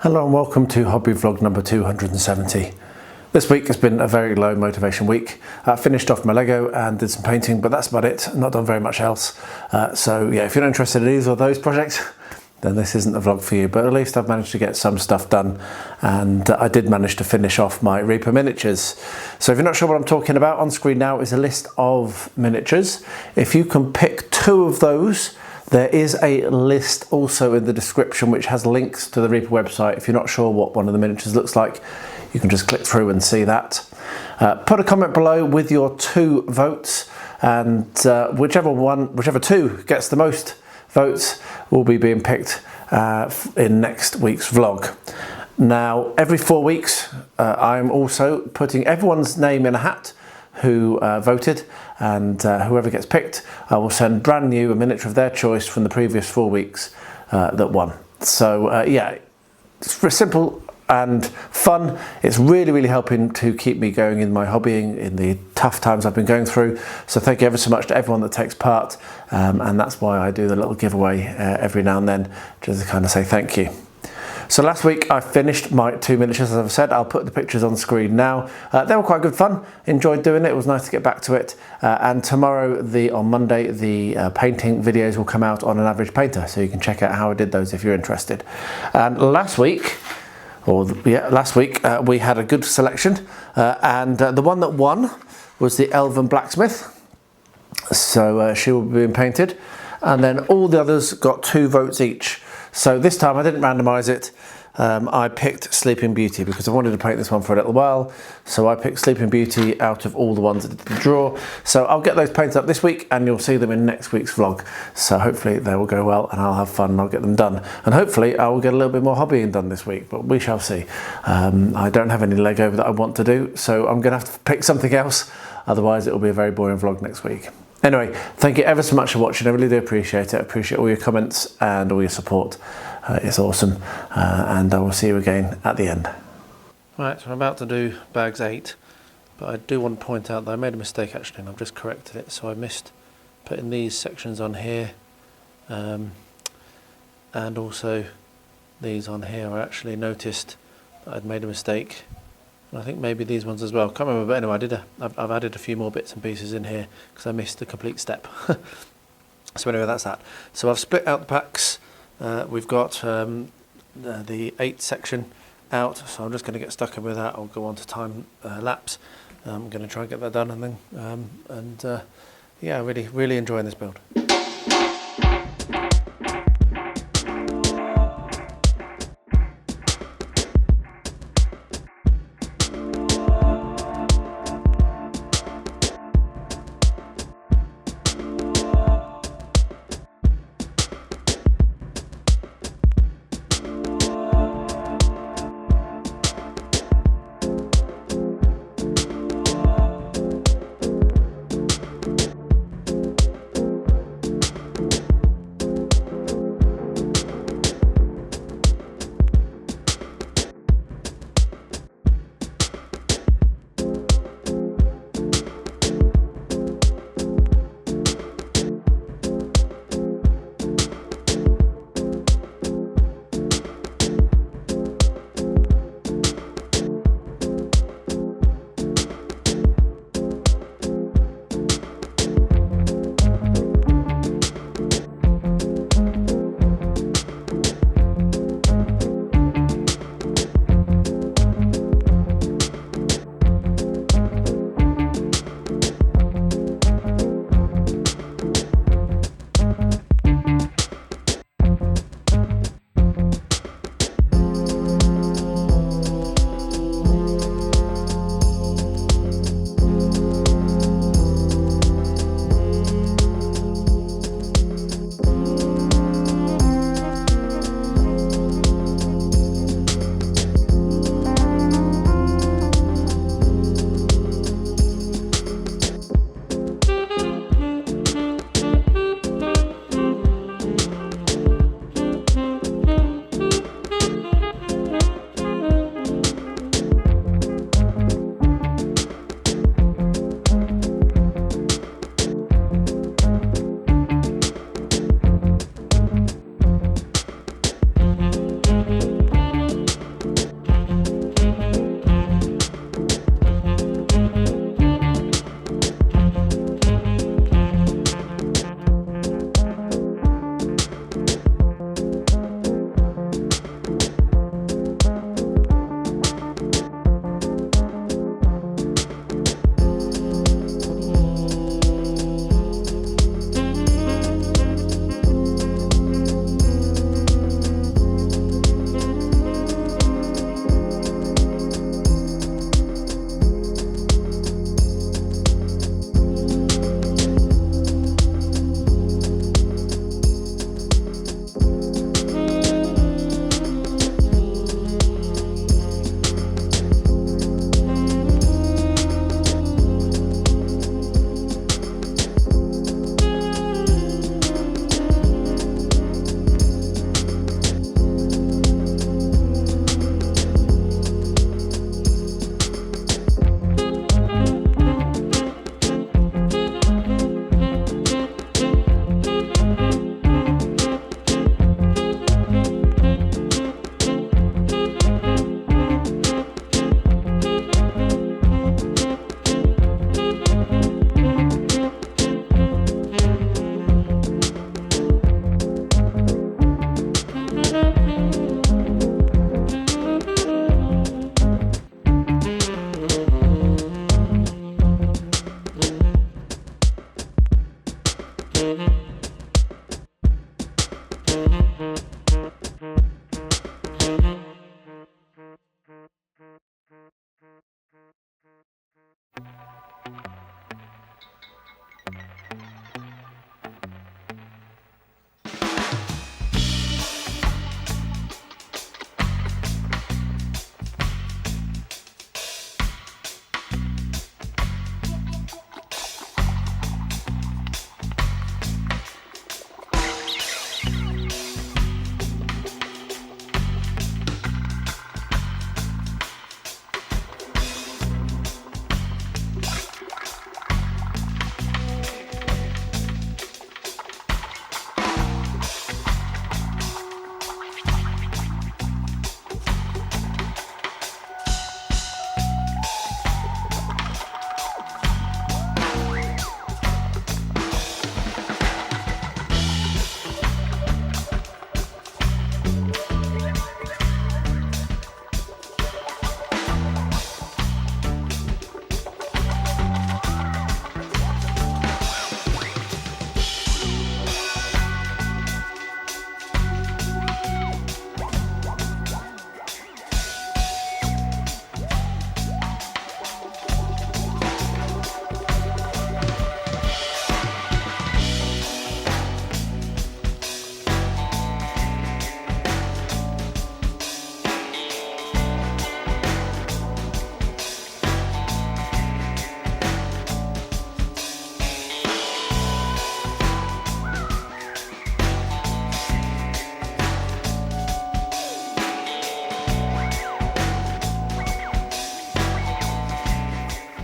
Hello and welcome to hobby vlog number 270. This week has been a very low motivation week. I finished off my Lego and did some painting, but that's about it. Not done very much else. So yeah, if you're not interested in either of those projects, then this isn't a vlog for you. But at least I've managed to get some stuff done, and I did manage to finish off my Reaper miniatures. So if you're not sure what I'm talking about, on screen now is a list of miniatures. If you can pick two of those, there is a list also in the description which has links to the Reaper website. If you're not sure what one of the miniatures looks like, you can just click through and see that. Put a comment below with your two votes, and whichever two gets the most votes will be being picked in next week's vlog. Now, every 4 weeks, I'm also putting everyone's name in a hat who voted, and whoever gets picked, I will send brand new a miniature of their choice from the previous 4 weeks that won. So yeah, it's very simple and fun. It's really helping to keep me going in my hobbying in the tough times I've been going through. So thank you ever so much to everyone that takes part, and that's why I do the little giveaway every now and then, just to kind of say thank you. So last week I finished my two miniatures, as I've said. I'll put the pictures on screen now. They were quite good fun, enjoyed doing it. It was nice to get back to it. And tomorrow, on Monday, the painting videos will come out on An Average Painter, so you can check out how I did those if you're interested. And last week, we had a good selection, and the one that won was the Elven Blacksmith. So she will be being painted, and then all the others got 2 votes each. So this time I didn't randomise it. I picked Sleeping Beauty because I wanted to paint this one for a little while. So I picked Sleeping Beauty out of all the ones that did the draw. So I'll get those painted up this week, and you'll see them in next week's vlog. So hopefully they will go well, and I'll have fun and I'll get them done. And hopefully I will get a little bit more hobbying done this week, but we shall see. I don't have any Lego that I want to do, so I'm going to have to pick something else. Otherwise it will be a very boring vlog next week. Anyway, thank you ever so much for watching. I really do appreciate it. I appreciate all your comments and all your support. It's awesome. And I will see you again at the end. Right, so I'm about to do bags 8, but I do want to point out that I made a mistake actually, and I've just corrected it. So I missed putting these sections on here, and also these on here. I actually noticed that I'd made a mistake. I think maybe these ones as well. Can't remember, but anyway, I've added a few more bits and pieces in here because I missed a complete step. So anyway, that's that. So I've split out the packs. We've got the 8 section out, so I'm just going to get stuck in with that. I'll go on to time lapse. I'm going to try and get that done, and then yeah, really enjoying this build.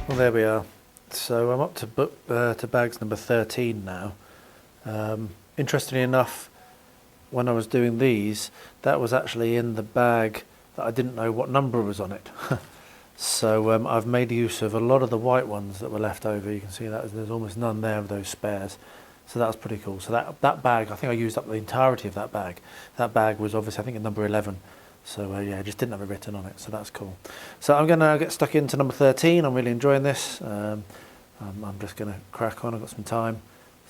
Well, there we are. So I'm up to bags number 13 now. Interestingly enough, when I was doing these, that was actually in the bag that I didn't know what number was on it. So I've made use of a lot of the white ones that were left over. You can see that there's almost none there of those spares. So that was pretty cool. So that bag, I think I used up the entirety of that bag. That bag was obviously, I think, at number 11. So yeah, I just didn't have it written on it, so that's cool. So I'm going to get stuck into number 13. I'm really enjoying this. I'm just going to crack on. I've got some time.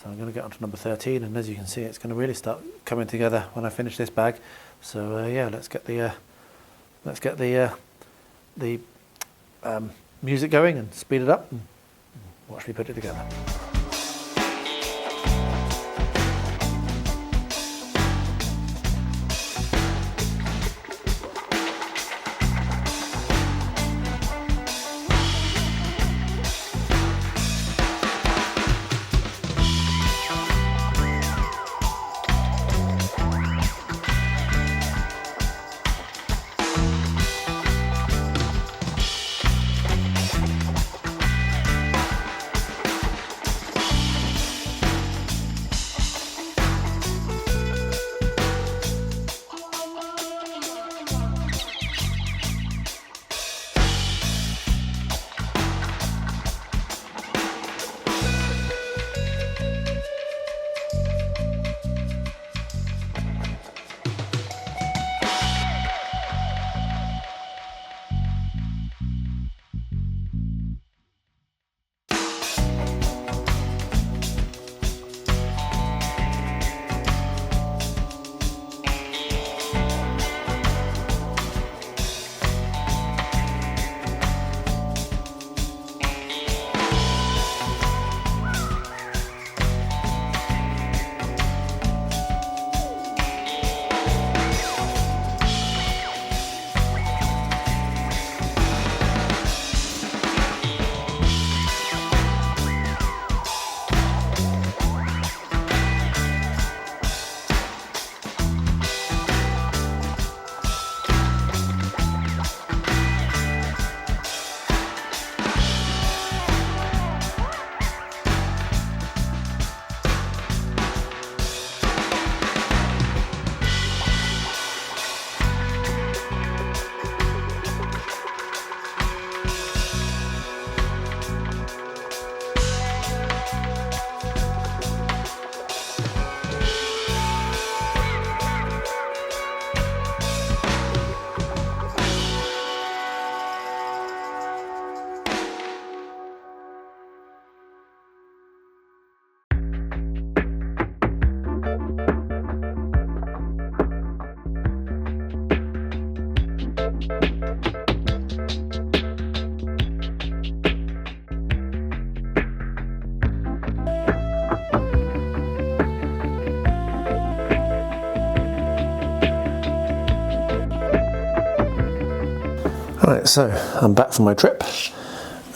So I'm going to get on to number 13, and as you can see, it's going to really start coming together when I finish this bag. So yeah, let's get the music going and speed it up and watch me put it together. Right, so I'm back from my trip,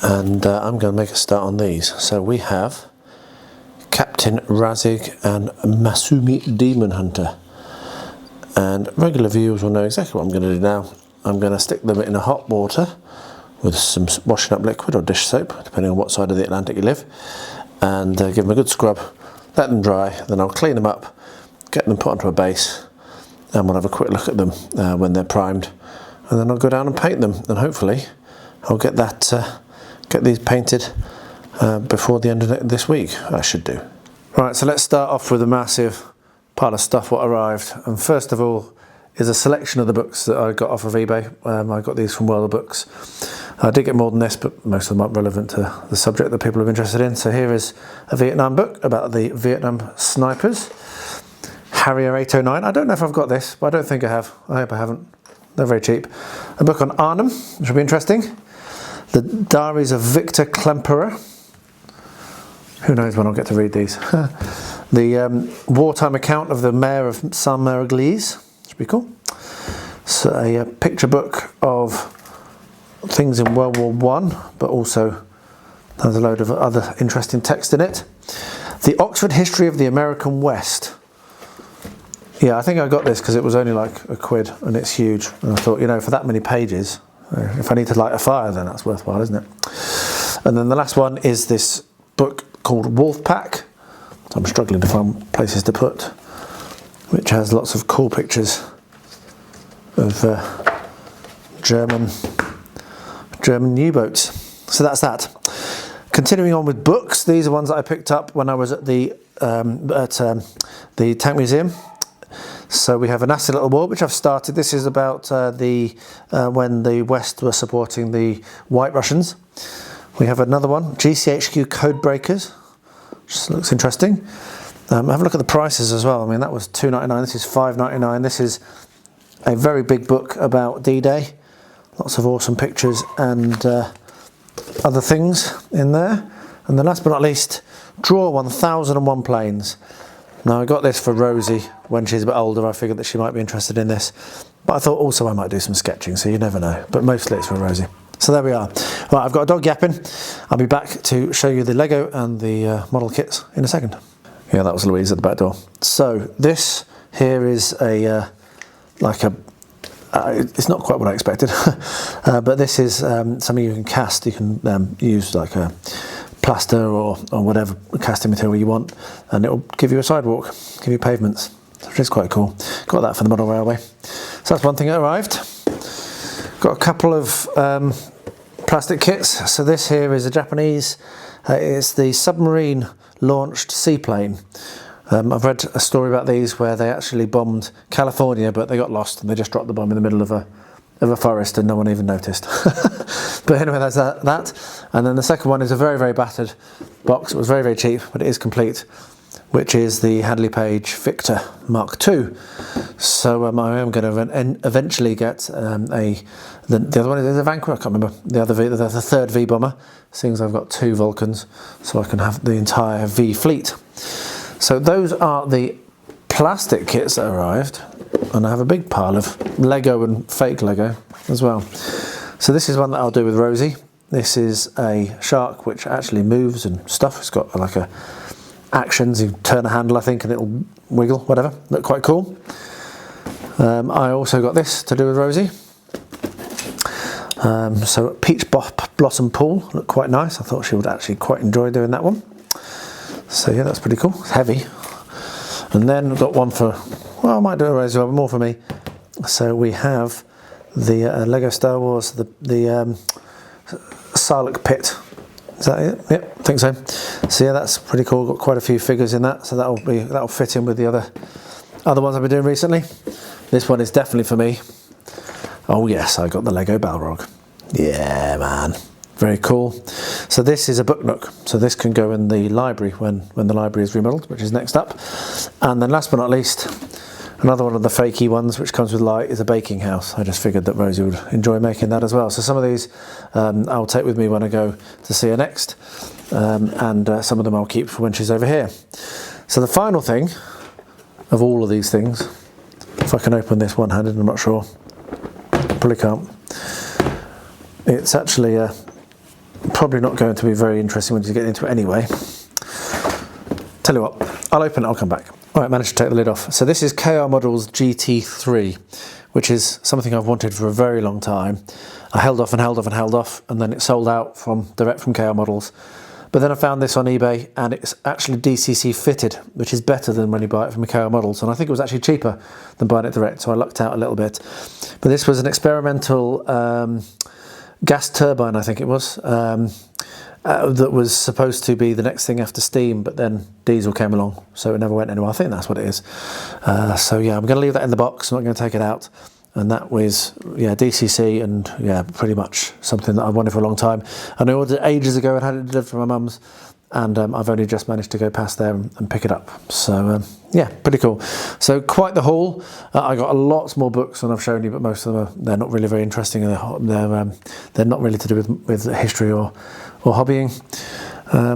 and I'm going to make a start on these. So we have Captain Razig and Masumi Demon Hunter. And regular viewers will know exactly what I'm going to do now. I'm going to stick them in a hot water with some washing up liquid or dish soap, depending on what side of the Atlantic you live, and give them a good scrub, let them dry, then I'll clean them up, get them put onto a base, and we'll have a quick look at them when they're primed, and then I'll go down and paint them, and hopefully I'll get these painted before the end of this week. I should do. Right, so let's start off with a massive pile of stuff what arrived, and first of all is a selection of the books that I got off of eBay. I got these from World of Books. I did get more than this, but most of them aren't relevant to the subject that people are interested in. So here is a Vietnam book about the Vietnam snipers. Harrier 809. I don't know if I've got this, but I don't think I have. I hope I haven't. They're very cheap. A book on Arnhem, which will be interesting. The Diaries of Victor Klemperer. Who knows when I'll get to read these. The wartime account of the mayor of Saint-Merglise. Should be cool. So a picture book of things in World War One, but also there's a load of other interesting text in it. The Oxford History of the American West. Yeah, I think I got this because it was only like £1 and it's huge. And I thought, you know, for that many pages, if I need to light a fire, then that's worthwhile, isn't it? And then the last one is this book called Wolfpack. I'm struggling to find places to put, which has lots of cool pictures of German U-boats. So that's that. Continuing on with books, these are ones that I picked up when I was at the Tank Museum. So we have A Nasty Little War, which I've started. This is about when the West were supporting the White Russians. We have another one, GCHQ Codebreakers, which looks interesting. Have a look at the prices as well. I mean, that was £2.99. This is £5.99. This is a very big book about D-Day. Lots of awesome pictures and other things in there. And then last but not least, Draw 1001 Planes. Now I got this for Rosie when she's a bit older. I figured that she might be interested in this. But I thought also I might do some sketching, so you never know. But mostly it's for Rosie. So there we are. Right, I've got a dog yapping. I'll be back to show you the Lego and the model kits in a second. Yeah, that was Louise at the back door. So this here is a it's not quite what I expected, but this is something you can cast. You can use like a plaster or whatever casting material you want, and it will give you a sidewalk, give you pavements, which is quite cool. Got that for the model railway. So that's one thing that arrived. Got a couple of plastic kits. So this here is a Japanese, it's the submarine launched seaplane. I've read a story about these where they actually bombed California, but they got lost and they just dropped the bomb in the middle of a forest and no one even noticed. But anyway, that's that. And then the second one is a very, very battered box. It was very, very cheap, but it is complete, which is the Handley Page Victor Mark II. So I am going to eventually get the other one is a Vanquisher. I can't remember the third V bomber. Seeing as I've got 2 Vulcans, so I can have the entire V fleet. So those are the plastic kits that arrived, and I have a big pile of Lego and fake Lego as well. So this is one that I'll do with Rosie. This is a shark which actually moves and stuff. It's got like actions. You turn a handle, I think, and it'll wiggle, whatever. Look quite cool. I also got this to do with Rosie. So Peach Blossom Pool looked quite nice. I thought she would actually quite enjoy doing that one. So yeah, that's pretty cool. It's heavy. And then we've got one for, well, I might do a Rosie, but more for me. So we have the Lego Star Wars, the Sarlacc pit. Is that it? Yep, I think so. So yeah, that's pretty cool. Got quite a few figures in that, so that'll fit in with the other ones I've been doing recently. This one is definitely for me. Oh yes, I got the Lego Balrog. Yeah, man. Very cool. So this is a book nook. So this can go in the library when the library is remodeled, which is next up. And then last but not least, another one of the fakey ones which comes with light is a baking house. I just figured that Rosie would enjoy making that as well. So some of these I'll take with me when I go to see her next. And some of them I'll keep for when she's over here. So the final thing of all of these things, if I can open this one-handed, I'm not sure. Probably can't. it's actually probably not going to be very interesting once you get into it anyway. Tell you what, I'll open it, I'll come back. All right, managed to take the lid off. So this is KR Models GT3, which is something I've wanted for a very long time. I held off and held off and held off, and then it sold out direct from KR Models. But then I found this on eBay, and it's actually DCC fitted, which is better than when you buy it from KR Models. And I think it was actually cheaper than buying it direct, so I lucked out a little bit. But this was an experimental gas turbine, I think it was, that was supposed to be the next thing after steam, but then diesel came along, so it never went anywhere. I think that's what it is. So yeah, I'm going to leave that in the box. I'm not going to take it out. And that was, yeah, DCC, and yeah, pretty much something that I wanted for a long time. And I ordered it ages ago and had it delivered from my mum's, and I've only just managed to go past there and pick it up. So yeah, pretty cool. So quite the haul. I got lots more books than I've shown you, but most of them they're not really very interesting, and they're not really to do with history or hobbying.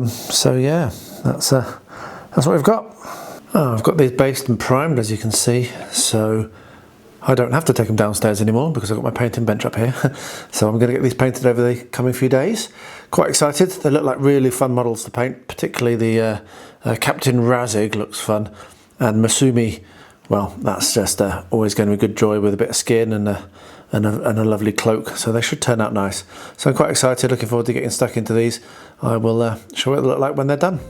So yeah, that's what we've got. I've got these based and primed, as you can see, so I don't have to take them downstairs anymore because I've got my painting bench up here. So I'm going to get these painted over the coming few days. Quite excited. They look like really fun models to paint, particularly the Captain Razig looks fun. And Masumi, well, that's just always going to be a good joy with a bit of skin and a lovely cloak. So they should turn out nice. So I'm quite excited, looking forward to getting stuck into these. I will show what they look like when they're done.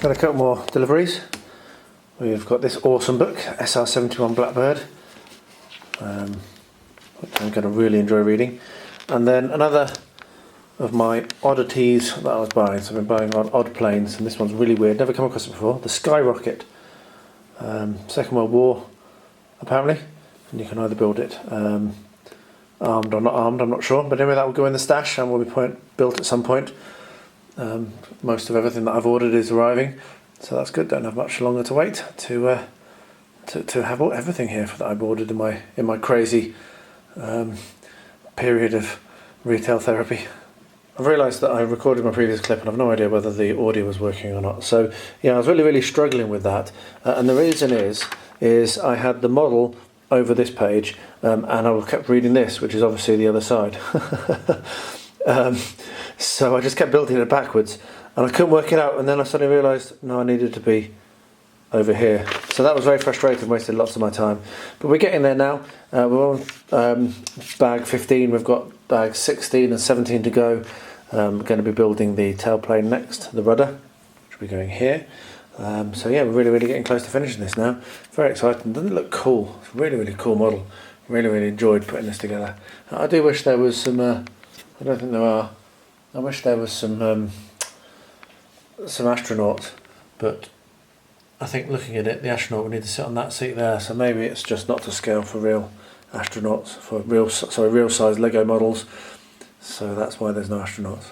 Got a couple more deliveries. We've got this awesome book, SR71 Blackbird, which I'm going to really enjoy reading. And then another of my oddities that I was buying. So I've been buying on odd planes, and this one's really weird, never come across it before. The Skyrocket. Second World War, apparently, and you can either build it armed or not armed, I'm not sure, but anyway that will go in the stash and will be built at some point. Most of everything that I've ordered is arriving, so that's good. Don't have much longer to wait to have everything here that I've ordered in my crazy period of retail therapy. I've realised that I recorded my previous clip and I've no idea whether the audio was working or not. So yeah, I was really struggling with that, and the reason is I had the model over this page, and I kept reading this, which is obviously the other side. So I just kept building it backwards, and I couldn't work it out. And then I suddenly realised, no, I needed to be over here. So that was very frustrating, wasted lots of my time. But we're getting there now. We're on bag 15. We've got bags 16 and 17 to go. We're going to be building the tailplane next, the rudder, which will be going here. So yeah, we're really getting close to finishing this now. Very exciting. Doesn't it look cool? It's a really cool model. Really enjoyed putting this together. I do wish there was some. I don't think there are. I wish there was some astronauts, but I think looking at it, the astronaut would need to sit on that seat there. So maybe it's just not to scale for real astronauts, for real size Lego models. So that's why there's no astronauts.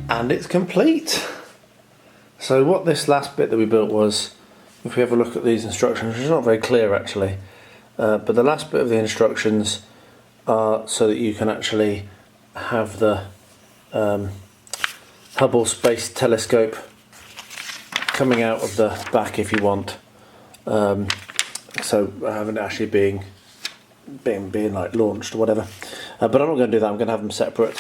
And it's complete. So what this last bit that we built was, if we have a look at these instructions, which is not very clear actually, but the last bit of the instructions are so that you can actually have the Hubble Space Telescope coming out of the back if you want. So having it actually being like launched or whatever. But I'm not going to do that. I'm going to have them separate.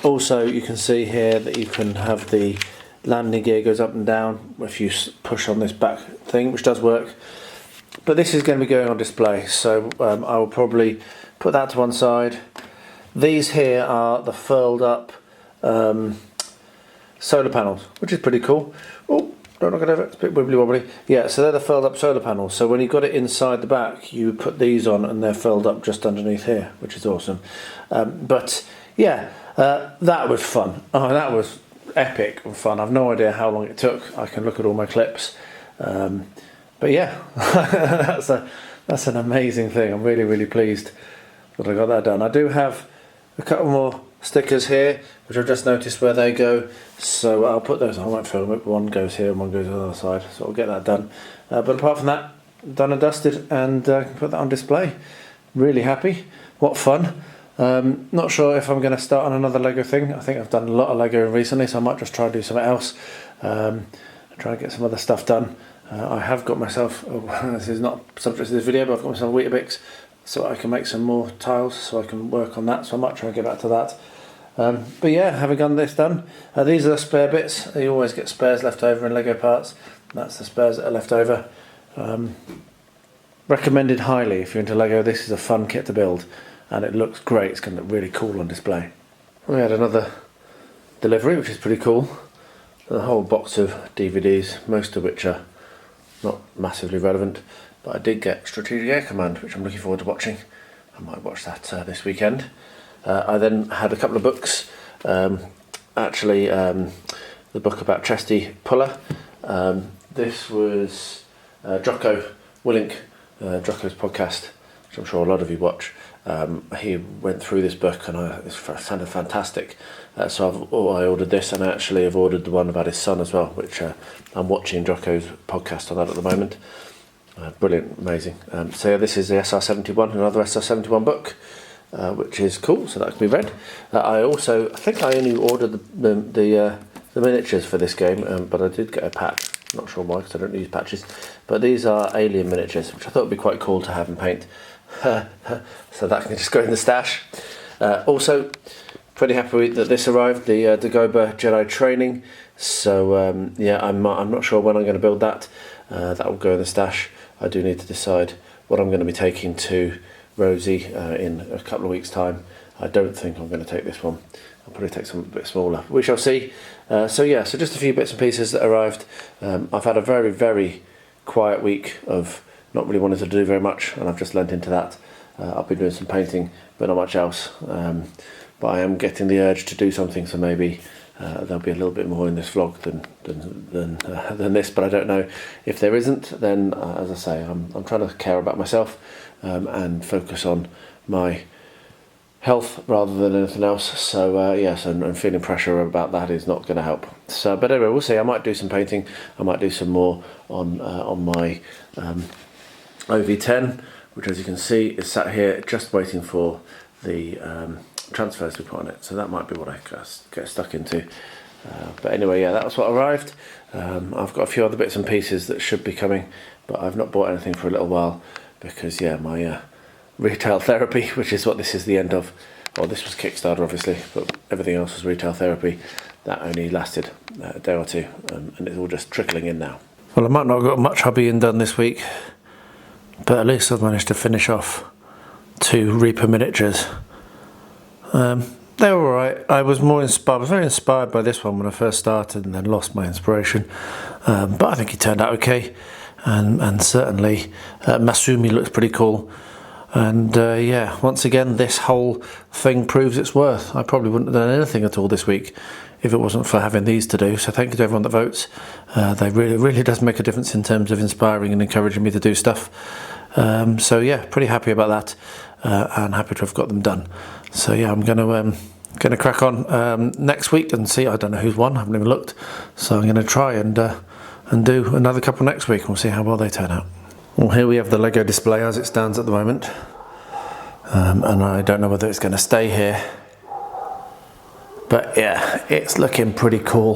Also, you can see here that you can have the landing gear goes up and down if you push on this back thing, which does work. But this is going to be going on display, so I will probably put that to one side. These here are the furled up solar panels, which is pretty cool. Oh, don't knock it over, it's a bit wibbly wobbly. Yeah, so they're the furled up solar panels. So when you've got it inside the back, you put these on and they're furled up just underneath here, which is awesome. But yeah, that was fun. Oh, that was epic and fun. I've no idea how long it took. I can look at all my clips. But yeah, that's an amazing thing. I'm really, really pleased that I got that done. I do have a couple more stickers here, which I've just noticed where they go. So I'll put those on. I won't film it. One goes here and one goes on the other side. So I'll get that done. But apart from that, done and dusted, and can put that on display. Really happy. What fun. Not sure if I'm going to start on another Lego thing. I think I've done a lot of Lego recently, so I might just try and do something else. Try and get some other stuff done. I have got myself, this is not subject to this video, but I've got myself a Weetabix so I can make some more tiles, so I can work on that, so I might try and get back to that. But yeah, having done this done, these are the spare bits. You always get spares left over in Lego parts. That's the spares that are left over. Recommended highly if you're into Lego. This is a fun kit to build, and it looks great. It's going to look really cool on display. We had another delivery, which is pretty cool. A whole box of DVDs, most of which are not massively relevant, but I did get Strategic Air Command, which I'm looking forward to watching. I might watch that this weekend. I then had a couple of books. Actually, the book about Chesty Puller. This was Jocko Willink, Jocko's podcast, which I'm sure a lot of you watch. He went through this book and it sounded fantastic. So I ordered this, and I actually have ordered the one about his son as well, which I'm watching Jocko's podcast on that at the moment. Brilliant, amazing. So yeah, this is the SR71, another SR71 book, which is cool, so that can be read. I think I only ordered the miniatures for this game, but I did get a pack. Not sure why, because I don't use patches. But these are alien miniatures, which I thought would be quite cool to have and paint. So that can just go in the stash. Also, pretty happy that this arrived, the Dagobah Jedi Training. So yeah, I'm not sure when I'm going to build that. That will go in the stash. I do need to decide what I'm going to be taking to Rosie in a couple of weeks' time. I don't think I'm going to take this one. I'll probably take something a bit smaller. We shall see. So yeah, so just a few bits and pieces that arrived. I've had a very, very quiet week of not really wanting to do very much, and I've just lent into that. I've been doing some painting, but not much else. But I am getting the urge to do something, so maybe there'll be a little bit more in this vlog than this. But I don't know if there isn't. Then, as I say, I'm trying to care about myself and focus on my health rather than anything else. So yes, and feeling pressure about that is not going to help. So, but anyway, we'll see. I might do some painting. I might do some more on my OV10, which, as you can see, is sat here just waiting for the transfers to be put on it. So that might be what I get stuck into. But anyway, yeah, that was what arrived. I've got a few other bits and pieces that should be coming, but I've not bought anything for a little while because, yeah, my retail therapy, which is what this is the end of. Well, this was Kickstarter, obviously, but everything else was retail therapy. That only lasted a day or two, and it's all just trickling in now. Well, I might not have got much hobbying done this week, but at least I've managed to finish off 2 Reaper miniatures. They were alright. I was very inspired by this one when I first started, and then lost my inspiration. But I think it turned out okay, and certainly Masumi looks pretty cool. And yeah, once again, this whole thing proves its worth. I probably wouldn't have done anything at all this week if it wasn't for having these to do. So thank you to everyone that votes. They really does make a difference in terms of inspiring and encouraging me to do stuff. So yeah, pretty happy about that, and happy to have got them done. So yeah, I'm gonna crack on next week and see. I don't know who's won. I haven't even looked. So I'm gonna try and do another couple next week, and we'll see how well they turn out. Well, here we have the Lego display as it stands at the moment, and I don't know whether it's going to stay here, but yeah, it's looking pretty cool.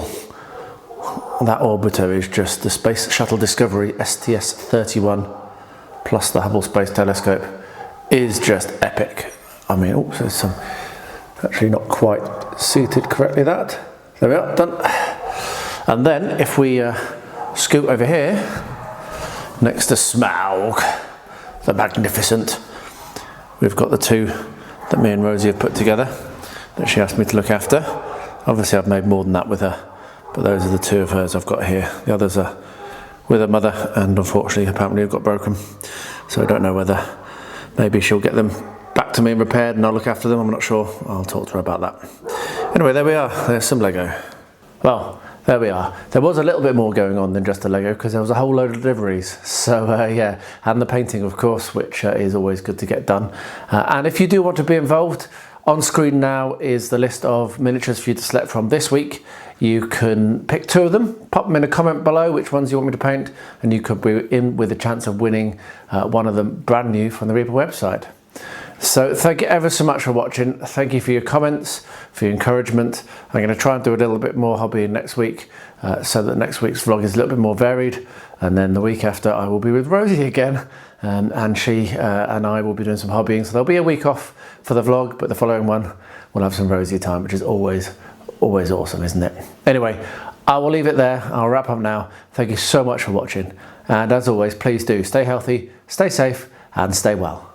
That orbiter is just the Space Shuttle Discovery STS-31 plus the Hubble Space Telescope is just epic. I mean, there's Actually not quite seated correctly, that. There we are, done. And then if we scoot over here, next to Smaug, the Magnificent, we've got the two that me and Rosie have put together that she asked me to look after. Obviously I've made more than that with her, but those are the two of hers I've got here. The others are with her mother, and unfortunately apparently have got broken. So I don't know whether maybe she'll get them back to me and repaired and I'll look after them, I'm not sure. I'll talk to her about that. Anyway, there we are, there's some Lego. Well, there we are. There was a little bit more going on than just the Lego because there was a whole load of deliveries. So yeah, and the painting of course, which is always good to get done. And if you do want to be involved, on screen now is the list of miniatures for you to select from this week. You can pick two of them, pop them in a comment below which ones you want me to paint, and you could be in with a chance of winning one of them brand new from the Reaper website. So thank you ever so much for watching. Thank you for your comments, for your encouragement. I'm going to try and do a little bit more hobbying next week so that next week's vlog is a little bit more varied, and then the week after I will be with Rosie again, and she and I will be doing some hobbying, so there'll be a week off for the vlog, but the following one we'll have some Rosie time, which is always awesome, isn't it? Anyway, I will leave it there. I'll wrap up now. Thank you so much for watching, and as always, please do stay healthy, stay safe and stay well.